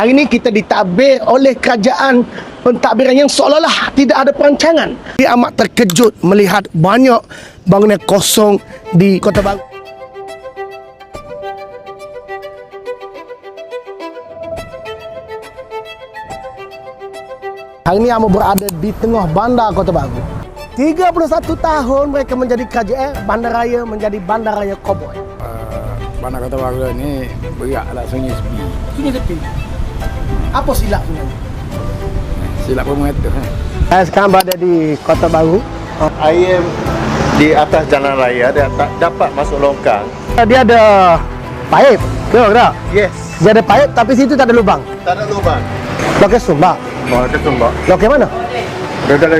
Hari ini kita ditadbir oleh kerajaan pentadbiran yang seolah-olah tidak ada perancangan. Dia amat terkejut melihat banyak bangunan kosong di Kota Baru. Hari ini Amo berada di tengah bandar Kota Baru. 31 tahun mereka menjadi KJL, bandaraya menjadi bandaraya koboi. Bandar Kota Baru ni beratlah sunyi sepi. Sunyi sepi. Apa silapnya? Silap pemerintah. Saya sekarang berada di Kota Baru. Air di atas jalan raya dia tak dapat masuk longkang. Dia ada paip, betul tak? Yes. Dia ada paip tapi situ tak ada lubang. Tak ada lubang. Lokasi Sumba. Oh, ke Tumbak. Lokasi mana? Dia dalam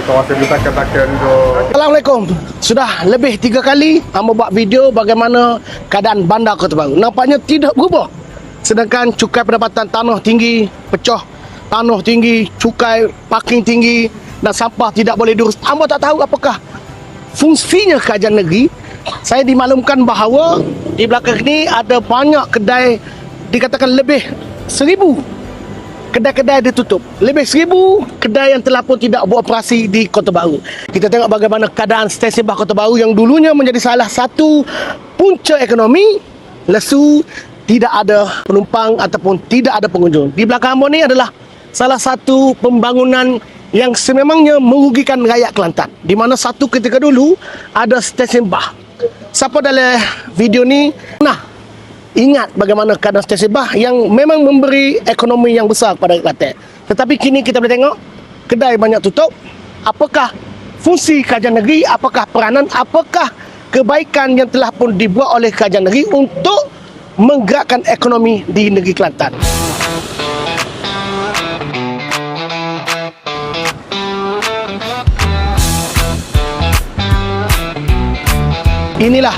kawasan di takkan-takkan tu. Assalamualaikum. Sudah lebih 3 kali Amo buat video bagaimana keadaan bandar Kota Baru. Nampaknya tidak berubah. Sedangkan cukai pendapatan tanah tinggi, pecah tanah tinggi, cukai parking tinggi dan sampah tidak boleh diurus. Amo tak tahu apakah fungsinya kerajaan negeri. Saya dimaklumkan bahawa di belakang ini ada banyak kedai, dikatakan lebih 1000 kedai-kedai ditutup. Lebih 1000 kedai yang telah pun tidak beroperasi di Kota Baru. Kita tengok bagaimana keadaan stesen bah Kota Baru yang dulunya menjadi salah satu punca ekonomi, lesu, tidak ada penumpang ataupun tidak ada pengunjung. Di belakang Amo ni adalah salah satu pembangunan yang sememangnya merugikan rakyat Kelantan. Di mana satu ketika dulu ada stesen bah. Siapa dalam video ni ingat bagaimana keadaan stesen bah yang memang memberi ekonomi yang besar kepada Kelantan. Tetapi kini kita boleh tengok kedai banyak tutup. Apakah fungsi kerajaan negeri, apakah peranan, apakah kebaikan yang telah pun dibuat oleh kerajaan negeri untuk menggerakkan ekonomi di negeri Kelantan. Inilah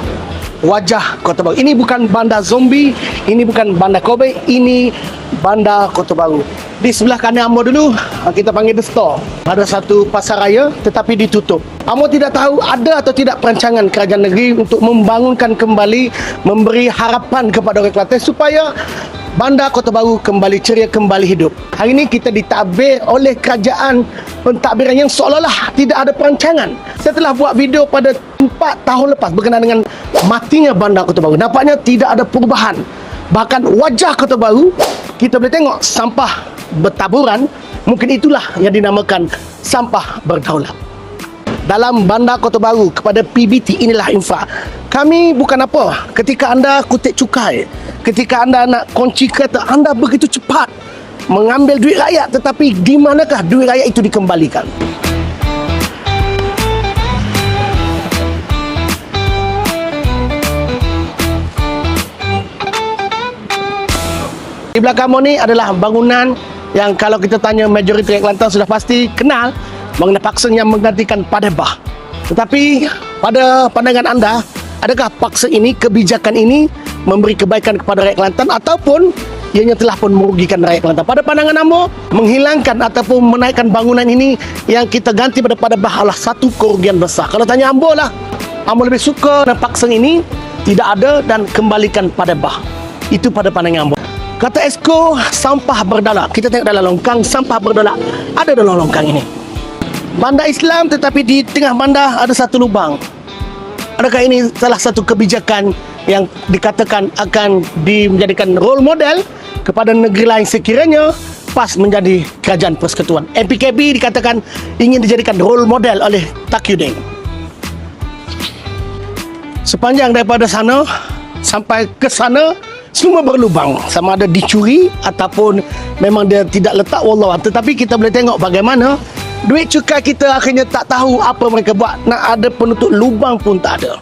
wajah Kota Baru. Ini bukan bandar zombie, ini bukan bandar koboi, ini bandar Kota Baru. Di sebelah kanan Amo dulu, kita panggil The Store. Ada satu pasar raya tetapi ditutup. Amo tidak tahu ada atau tidak perancangan kerajaan negeri untuk membangunkan kembali, memberi harapan kepada orang Kelantan supaya bandar Kota Baru kembali ceria, kembali hidup. Hari ini kita ditadbir oleh kerajaan pentadbiran yang seolah-olah tidak ada perancangan. Saya telah buat video pada 4 tahun lepas berkenaan dengan matinya bandar Kota Baru. Nampaknya tidak ada perubahan. Bahkan wajah Kota Baru, kita boleh tengok sampah bertaburan. Mungkin itulah yang dinamakan sampah berdaulat. Dalam bandar Kota Baru kepada PBT, inilah infak. Kami bukan apa, ketika anda kutip cukai, ketika anda nak kunci kereta, anda begitu cepat mengambil duit rakyat, tetapi di manakah duit rakyat itu dikembalikan? Di belakang Amo ni adalah bangunan yang kalau kita tanya majoriti rakyat Kelantan sudah pasti kenal, bangunan paksa yang menggantikan Padebah. Tetapi pada pandangan anda, adakah paksa ini, kebijakan ini memberi kebaikan kepada rakyat Kelantan ataupun ianya telah pun merugikan rakyat Kelantan? Pada pandangan Amo, menghilangkan ataupun menaikkan bangunan ini yang kita ganti pada Padebah adalah satu kerugian besar. Kalau tanya Amo lah, Amo lebih suka paksa ini tidak ada dan kembalikan Padebah. Itu pada pandangan Amo. Kata Esko, sampah berdaulat. Kita tengok dalam longkang, sampah berdaulat ada dalam longkang ini. Bandar Islam tetapi di tengah bandar ada satu lubang. Adakah ini salah satu kebijakan yang dikatakan akan menjadikan role model kepada negeri lain sekiranya PAS menjadi kerajaan persekutuan? MPKB dikatakan ingin dijadikan role model oleh Takyudin. Sepanjang daripada sana sampai ke sana semua berlubang, sama ada dicuri ataupun memang dia tidak letak, wallah. Tetapi kita boleh tengok bagaimana duit cukai kita akhirnya tak tahu apa mereka buat. Nak ada penutup lubang pun tak ada.